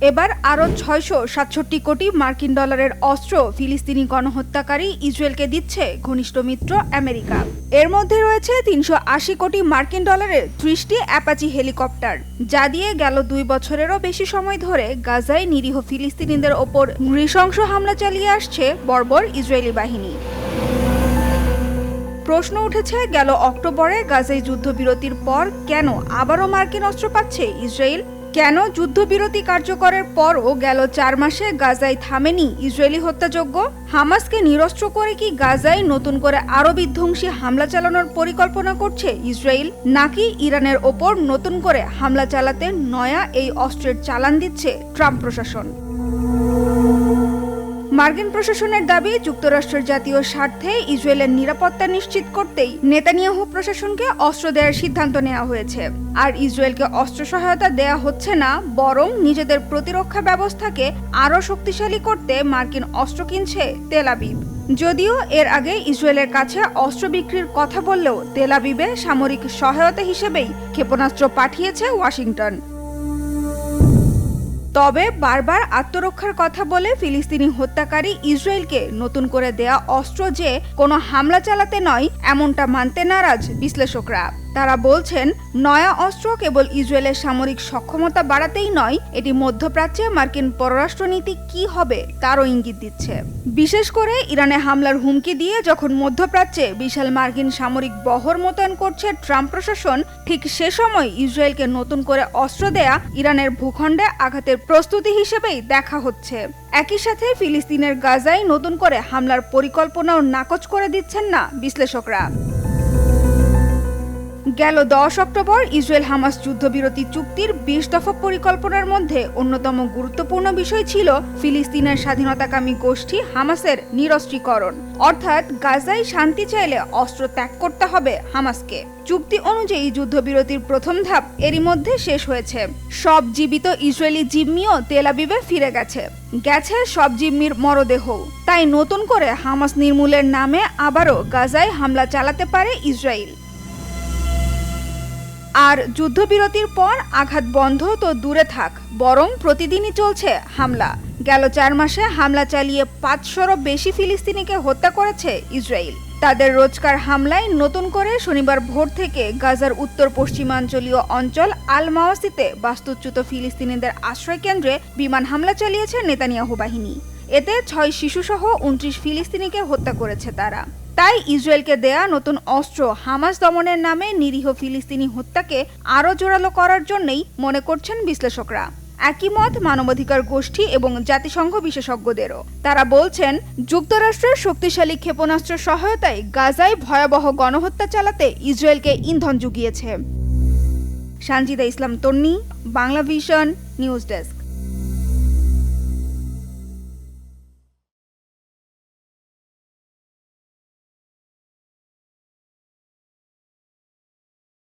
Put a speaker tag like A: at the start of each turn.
A: এবার আরও ৬৬৭ কোটি মার্কিন ডলারের অস্ত্র ফিলিস্তিনি গণহত্যাকারী ইসরায়েলকে দিচ্ছে ঘনিষ্ঠ মিত্র আমেরিকা। এর মধ্যে রয়েছে ৩৮০ কোটি মার্কিন ডলারের ৩০টি অ্যাপাচি হেলিকপ্টার, যা দিয়ে গেল ২ বছরেরও বেশি সময় ধরে গাজায় নিরীহ ফিলিস্তিনিদের ওপর নৃশংস হামলা চালিয়ে আসছে বর্বর ইসরায়েলি বাহিনী। প্রশ্ন উঠেছে, গেল অক্টোবরে গাজায় যুদ্ধবিরতির পর কেন আবারও মার্কিন অস্ত্র পাচ্ছে ইসরায়েল? কেন যুদ্ধবিরতি কার্যকরের পরও গেল ৪ মাসে গাজায় থামেনি ইসরায়েলি হত্যাযজ্ঞ? হামাসকে নিরস্ত্র করে কি গাজায় নতুন করে আরও বিধ্বংসী হামলা চালানোর পরিকল্পনা করছে ইসরায়েল, নাকি ইরানের ওপর নতুন করে হামলা চালাতে নয়া এই অস্ত্রের চালান দিচ্ছে ট্রাম্প প্রশাসন? মার্কিন প্রশাসনের দাবি, যুক্তরাষ্ট্রের জাতীয় স্বার্থে ইসরায়েলের নিরাপত্তা নিশ্চিত করতেই নেতানিয়াহু প্রশাসনকে অস্ত্র দেওয়ার সিদ্ধান্ত নেওয়া হয়েছে। আর ইসরায়েলকে অস্ত্র সহায়তা দেয়া হচ্ছে না, বরং নিজেদের প্রতিরক্ষা ব্যবস্থাকে আরও শক্তিশালী করতে মার্কিন অস্ত্র কিনছে তেল আবিব। যদিও এর আগে ইসরায়েলের কাছে অস্ত্র বিক্রির কথা বললেও তেল আবিবে সামরিক সহায়তা হিসেবেই ক্ষেপণাস্ত্র পাঠিয়েছে ওয়াশিংটন। তবে বারবার আত্মরক্ষার কথা বলে ফিলিস্তিনি হত্যাকারী ইসরায়েলকে নতুন করে দেয়া অস্ত্র যে কোনো হামলা চালাতে নয়, এমনটা মানতে নারাজ বিশ্লেষকরা। তারা বলছেন, নয়া অস্ত্র কেবল ইসরায়েলের সামরিক সক্ষমতা বাড়াতেই নয়, এটি মধ্যপ্রাচ্যে মার্কিন পররাষ্ট্রনীতি কি হবে তারও ইঙ্গিত দিচ্ছে। বিশেষ করে ইরানে হামলার হুমকি দিয়ে যখন মধ্যপ্রাচ্যে বিশাল মার্কিন সামরিক বহর মোতায়েন করছে ট্রাম্প প্রশাসন, ঠিক সে সময় ইসরায়েলকে নতুন করে অস্ত্র দেয়া ইরানের ভূখণ্ডে আঘাতের প্রস্তুতি হিসেবেই দেখা হচ্ছে। একই সাথে ফিলিস্তিনের গাজায় নতুন করে হামলার পরিকল্পনাও নাকচ করে দিচ্ছেন না বিশ্লেষকরা। গেল ১০ অক্টোবর ইসরায়েল হামাস যুদ্ধবিরতি চুক্তির ২০ দফা পরিকল্পনার মধ্যে অন্যতম গুরুত্বপূর্ণ বিষয় ছিল ফিলিস্তিনের স্বাধীনতাকামী গোষ্ঠী হামাসের নিরস্ত্রীকরণ। অর্থাৎ গাজায় শান্তি চাইলে অস্ত্র ত্যাগ করতে হবে হামাসকে। চুক্তি অনুযায়ী যুদ্ধবিরতির প্রথম ধাপ এরই মধ্যে শেষ হয়েছে। সব জীবিত ইসরায়েলি জিম্মিও তেল আবিবে ফিরে গেছে সব জিম্মির মরদেহ। তাই নতুন করে হামাস নির্মূলের নামে আবারও গাজায় হামলা চালাতে পারে ইসরায়েল। আর যুদ্ধবিরতির পর আঘাত বন্ধ তো দূরে থাক, বরং প্রতিদিনই চলছে হামলা। গেল ৪ মাসে হামলা চালিয়ে ৫০০রও বেশি ফিলিস্তিনিকে হত্যা করেছে ইসরায়েল। তাদের রোজকার হামলায় নতুন করে শনিবার ভোর থেকে গাজার উত্তর পশ্চিমাঞ্চলীয় অঞ্চল আল মাওয়াসিতে বাস্তুচ্যুত ফিলিস্তিনিদের আশ্রয় কেন্দ্রে বিমান হামলা চালিয়েছে নেতানিয়াহু বাহিনী। এতে ৬ শিশুসহ ২৯ ফিলিস্তিনিকে হত্যা করেছে তারা। তাই ইসরায়েলকে দেয়া নতুন অস্ত্র হামাস দমনের নামে নিরীহ ফিলিস্তিনি হত্যাকে আরও জোরালো করার জন্যই মনে করছেন বিশ্লেষকরা। একই মত মানবাধিকার গোষ্ঠী এবং জাতিসংঘ বিশেষজ্ঞদেরও। তারা বলছেন, যুক্তরাষ্ট্রের শক্তিশালী ক্ষেপণাস্ত্র সহায়তায় গাজায় ভয়াবহ গণহত্যা চালাতে ইসরায়েলকে ইন্ধন জুগিয়েছে। সানজিদা ইসলাম তন্নি, বাংলা ভিশন, নিউজ ডেস্ক।